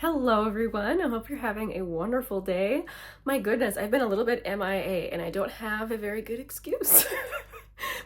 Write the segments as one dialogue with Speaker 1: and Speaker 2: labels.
Speaker 1: Hello everyone, I hope you're having a wonderful day. My goodness, I've been a little bit MIA and I don't have a very good excuse.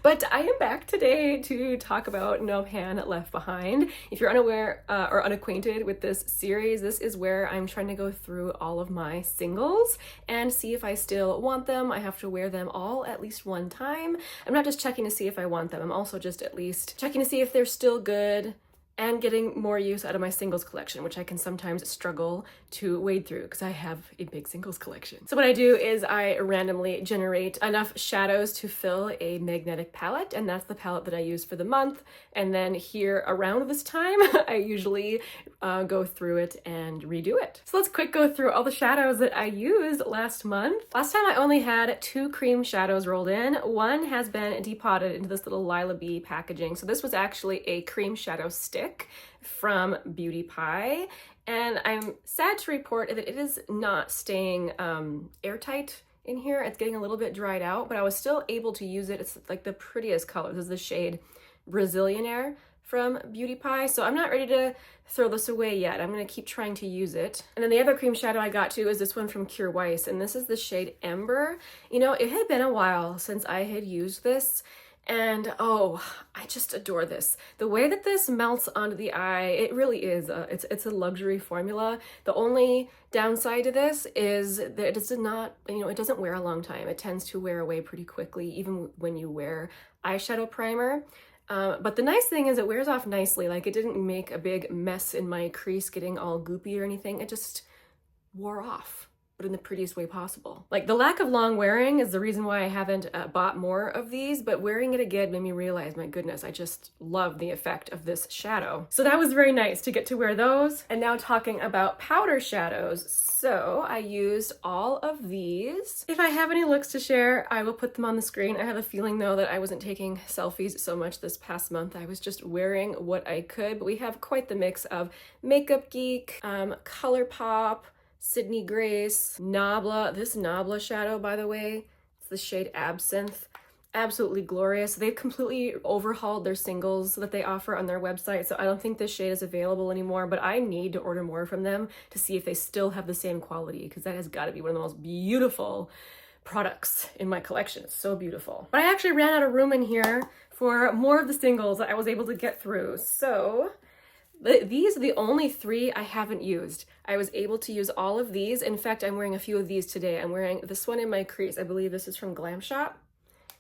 Speaker 1: But I am back today to talk about No Pan Left Behind. If you're unaware or unacquainted with this series, this is where I'm trying to go through all of my singles and see if I still want them. I have to wear them all at least one time. I'm not just checking to see if I want them, I'm also just at least checking to see if they're still good and getting more use out of my singles collection, which I can sometimes struggle to wade through because I have a big singles collection. So what I do is I randomly generate enough shadows to fill a magnetic palette, and that's the palette that I use for the month. And then here around this time, I usually go through it and redo it. So let's quick go through all the shadows that I used last month. Last time I only had 2 cream shadows rolled in. One has been depotted into this little Lippie Pencil packaging. So this was actually a cream shadow stick from Bondi Bae, and I'm sad to report that it is not staying airtight in here. It's getting a little bit dried out, but I was still able to use it. It's like the prettiest color. This is the shade Brazilianaire from Bondi Bae, so I'm not ready to throw this away yet. I'm going to keep trying to use it. And then the other cream shadow I got to is this one from Kure Weiss, and this is the shade Ember. You know, it had been a while since I had used this, and oh, I just adore this. The way that this melts onto the eye, it really is, it's a luxury formula. The only downside to this is that it does not, it doesn't wear a long time. It tends to wear away pretty quickly, even when you wear eyeshadow primer. But the nice thing is it wears off nicely. Like, it didn't make a big mess in my crease getting all goopy or anything. It just wore off, but in the prettiest way possible. Like, the lack of long wearing is the reason why I haven't bought more of these, but wearing it again made me realize, my goodness, I just love the effect of this shadow. So that was very nice to get to wear those. And now talking about powder shadows. So I used all of these. If I have any looks to share, I will put them on the screen. I have a feeling though that I wasn't taking selfies so much this past month. I was just wearing what I could, but we have quite the mix of Makeup Geek, Colourpop, Sydney Grace, Nabla. This Nabla shadow, by the way, it's the shade Absinthe. Absolutely glorious. They've completely overhauled their singles that they offer on their website, so I don't think this shade is available anymore, but I need to order more from them to see if they still have the same quality, because that has got to be one of the most beautiful products in my collection. It's so beautiful. But I actually ran out of room in here for more of the singles that I was able to get through, so these are the only 3 I haven't used. I was able to use all of these. In fact, I'm wearing a few of these today. I'm wearing this one in my crease. I believe this is from Glam Shop.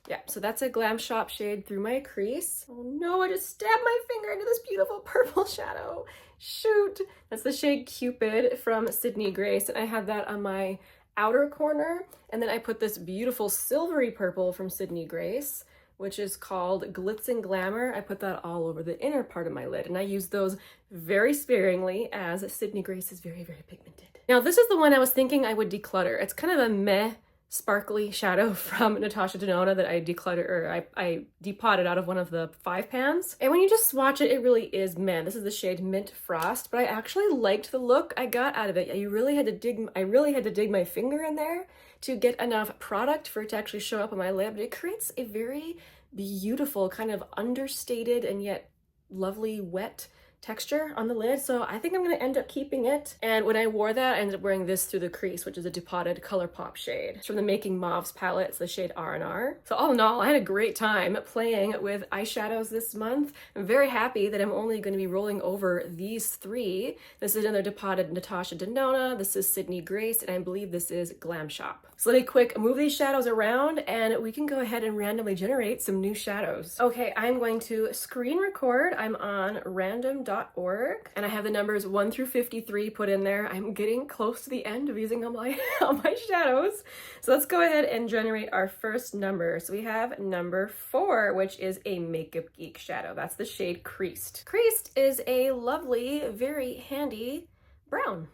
Speaker 1: Yeah, so that's a Glam Shop shade through my crease. Oh no, I just stabbed my finger into this beautiful purple shadow. Shoot. That's the shade Cupid from Sydney Grace, and I had that on my outer corner. And then I put this beautiful silvery purple from Sydney Grace, which is called Glitz and Glamour. I put that all over the inner part of my lid, and I use those very sparingly as Sydney Grace is very, very pigmented. Now, this is the one I was thinking I would declutter. It's kind of a meh sparkly shadow from Natasha Denona that I decluttered, or I depotted out of one of the 5 pans. And when you just swatch it, it really is meh. This is the shade Mint Frost, but I actually liked the look I got out of it. I really had to dig my finger in there to get enough product for it to actually show up on my lid. But it creates a very beautiful, kind of understated and yet lovely wet texture on the lid, so I think I'm going to end up keeping it. And when I wore that, I ended up wearing this through the crease, which is a depotted Colourpop shade. It's from the Making Mauves palette. It's the shade R&R. So all in all, I had a great time playing with eyeshadows this month. I'm very happy that I'm only going to be rolling over these 3. This is another depotted Natasha Denona, this is Sydney Grace, and I believe this is Glam Shop. So let me quick move these shadows around and we can go ahead and randomly generate some new shadows. Okay, I'm going to screen record. I'm on random.org and I have the numbers 1 through 53 put in there. I'm getting close to the end of using all my shadows. So let's go ahead and generate our first number. So we have number 4, which is a Makeup Geek shadow. That's the shade Creased. Creased is a lovely, very handy brown.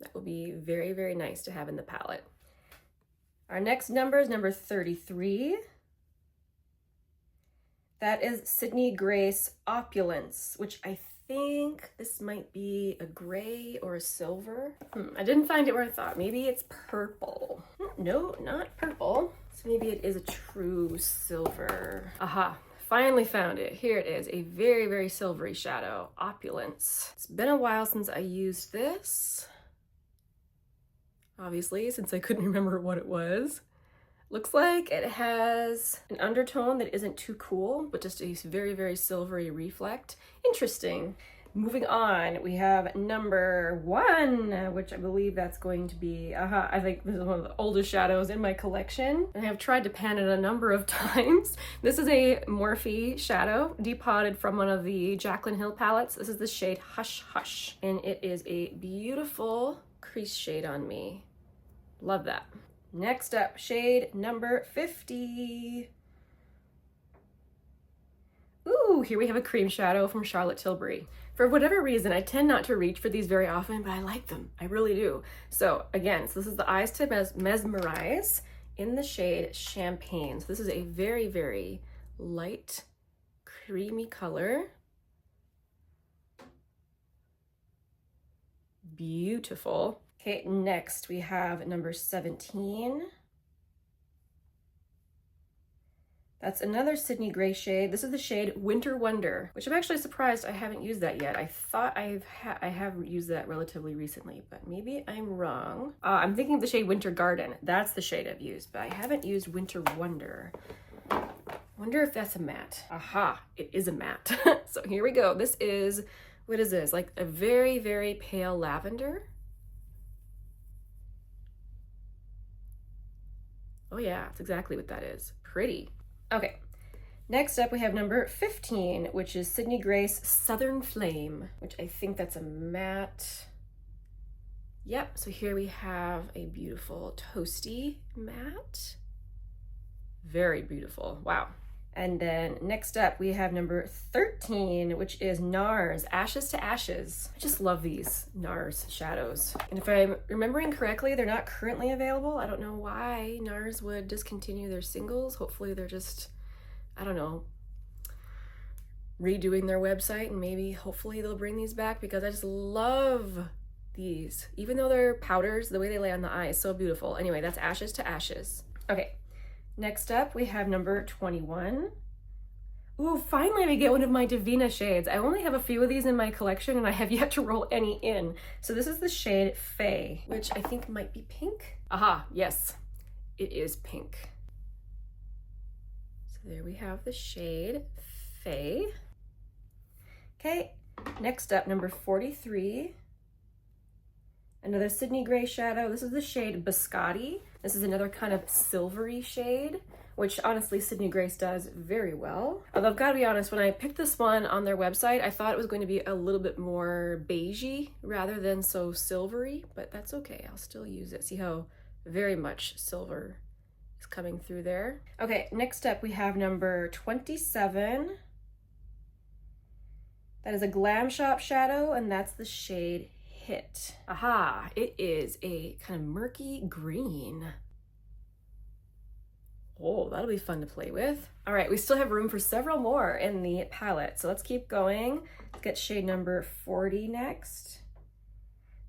Speaker 1: That will be very, very nice to have in the palette. Our next number is number 33. That is Sydney Grace Opulence, which I think this might be a gray or a silver. I didn't find it where I thought. Maybe it's purple. No, not purple. So maybe it is a true silver. Aha, finally found it. Here it is, a very, very silvery shadow, Opulence. It's been a while since I used this, obviously, since I couldn't remember what it was. Looks like it has an undertone that isn't too cool, but just a very, very silvery reflect. Interesting. Moving on, we have number 1, which I believe that's going to be, I think this is one of the oldest shadows in my collection. And I have tried to pan it a number of times. This is a Morphe shadow, depotted from one of the Jaclyn Hill palettes. This is the shade Hush Hush, and it is a beautiful crease shade on me. Love that. Next up, shade number 50. Ooh, here we have a cream shadow from Charlotte Tilbury. For whatever reason, I tend not to reach for these very often, but I like them. I really do. So again, this is the Eyes to Mesmerize in the shade Champagne. So this is a very, very light, creamy color. Beautiful. Okay, next we have number 17. That's another Sydney Gray shade. This is the shade Winter Wonder, which I'm actually surprised I haven't used that yet. I thought I have used that relatively recently, but maybe I'm wrong. I'm thinking of the shade Winter Garden. That's the shade I've used, but I haven't used Winter Wonder. Wonder if that's a matte. Aha, it is a matte. So here we go. This is, what is this? Like a very, very pale lavender. Oh yeah, that's exactly what that is. Pretty. Okay, next up we have number 15, which is Sydney Grace Southern Flame, which I think that's a matte. Yep, so here we have a beautiful toasty matte. Very beautiful, wow. And then next up we have number 13, which is NARS Ashes to Ashes. I just love these NARS shadows. And if I'm remembering correctly, they're not currently available. I don't know why NARS would discontinue their singles. Hopefully they're just, I don't know, redoing their website, and maybe hopefully they'll bring these back, because I just love these. Even though they're powders, the way they lay on the eye is so beautiful. Anyway, that's Ashes to Ashes. Okay. Next up, we have number 21. Ooh, finally we get one of my Divina shades. I only have a few of these in my collection, and I have yet to roll any in. So this is the shade Faye, which I think might be pink. Aha, yes, it is pink. So there we have the shade Faye. Okay, next up, number 43. Another Sydney Gray shadow. This is the shade Biscotti. This is another kind of silvery shade, which honestly Sydney Grace does very well. Although I've got to be honest, when I picked this one on their website, I thought it was going to be a little bit more beigey rather than so silvery, but that's okay. I'll still use it. See how very much silver is coming through there. Okay, next up we have number 27. That is a Glam Shop shadow, and that's the shade Hit. Aha, it is a kind of murky green. Oh, that'll be fun to play with. All right, we still have room for several more in the palette, so let's keep going. Let's get shade number 40 next.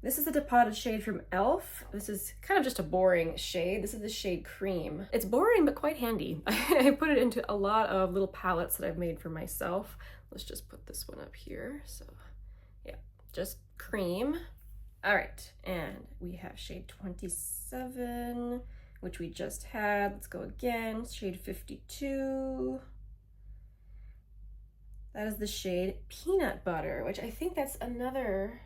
Speaker 1: This is a depotted shade from e.l.f. This is kind of just a boring shade. This is the shade Cream. It's boring, but quite handy. I put it into a lot of little palettes that I've made for myself. Let's just put this one up here. So yeah, just Cream. All right, and we have shade 27, which we just had. Let's go again, shade 52. That is the shade Peanut Butter, which I think that's another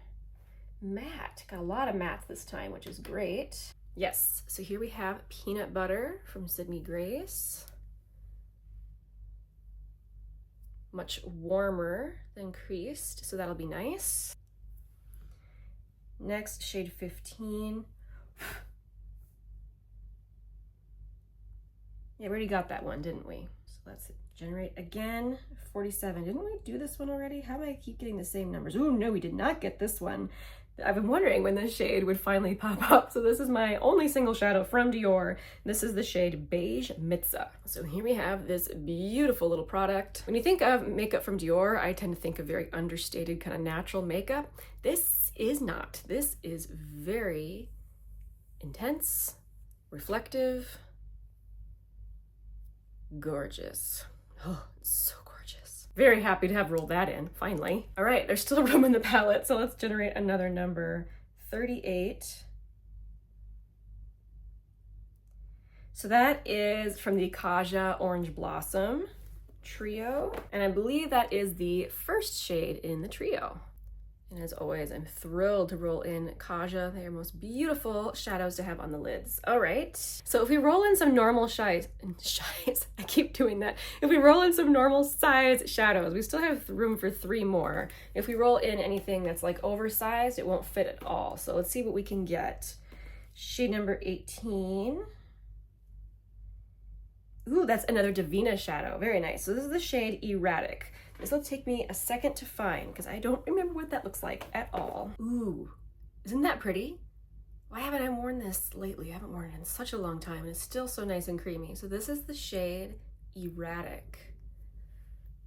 Speaker 1: matte. Got a lot of mattes this time, which is great. Yes, so here we have Peanut Butter from Sydney Grace. Much warmer than creased, so that'll be nice. Next, shade 15. Yeah, we already got that one, didn't we? So let's generate again. 47. Didn't we do this one already? How do I keep getting the same numbers? Oh no, we did not get this one. I've been wondering when this shade would finally pop up. So this is my only single shadow from Dior. This is the shade Beige Mitza. So here we have this beautiful little product. When you think of makeup from Dior, I tend to think of very understated kind of natural makeup. This is not. This is very intense, reflective, gorgeous. Oh, it's so gorgeous. Very happy to have rolled that in, finally. All right, there's still room in the palette, so let's generate another number, 38. So that is from the Kaja Orange Blossom trio, and I believe that is the first shade in the trio. And as always, I'm thrilled to roll in Kaja. They are most beautiful shadows to have on the lids. All right, so if we roll in some normal shies, I keep doing that. If we roll in some normal size shadows, we still have room for 3 more. If we roll in anything that's like oversized, it won't fit at all. So let's see what we can get. Shade number 18. Ooh, that's another Divina shadow. Very nice. So this is the shade Erratic. This will take me a second to find because I don't remember what that looks like at all. Ooh, isn't that pretty? Why haven't I worn this lately? I haven't worn it in such a long time and it's still so nice and creamy. So this is the shade Erratic.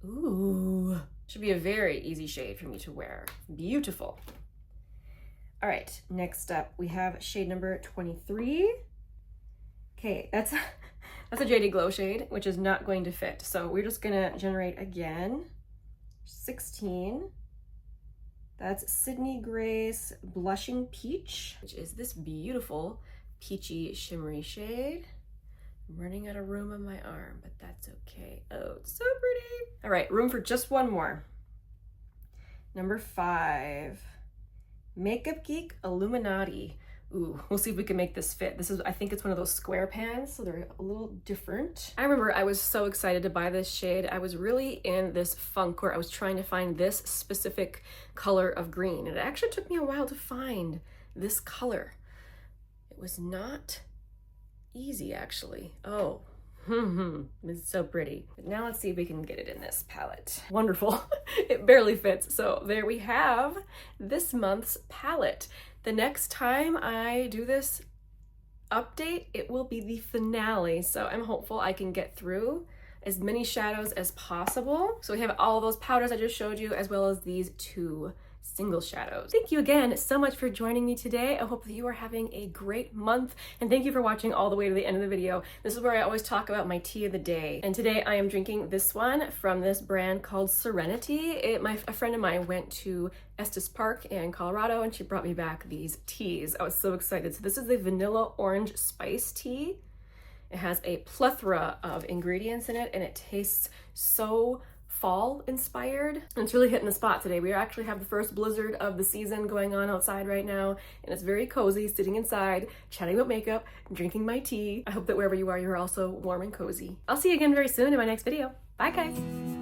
Speaker 1: Ooh, should be a very easy shade for me to wear. Beautiful. All right, next up we have shade number 23. Okay, that's a JD Glow shade, which is not going to fit. So we're just gonna generate again, 16. That's Sydney Grace Blushing Peach, which is this beautiful peachy shimmery shade. I'm running out of room on my arm, but that's okay. Oh, it's so pretty. All right, room for just one more. Number 5, Makeup Geek Illuminati. Ooh, we'll see if we can make this fit. This is, I think it's one of those square pans, so they're a little different. I remember I was so excited to buy this shade. I was really in this funk where I was trying to find this specific color of green. And it actually took me a while to find this color. It was not easy, actually. Oh, it's so pretty. But now let's see if we can get it in this palette. Wonderful. It barely fits. So there we have this month's palette. The next time I do this update, it will be the finale. So I'm hopeful I can get through as many shadows as possible. So we have all those powders I just showed you, as well as these 2 single shadows. Thank you again so much for joining me today. I hope that you are having a great month, and thank you for watching all the way to the end of the video. This is where I always talk about my tea of the day, and today I am drinking this one from this brand called SereniTEA. A friend of mine went to Estes Park in Colorado and she brought me back these teas. I was so excited. So this is the vanilla orange spice tea. It has a plethora of ingredients in it and it tastes so fall inspired. And it's really hitting the spot today. We actually have the first blizzard of the season going on outside right now, and it's very cozy sitting inside, chatting about makeup, drinking my tea. I hope that wherever you are, you're also warm and cozy. I'll see you again very soon in my next video. Bye guys.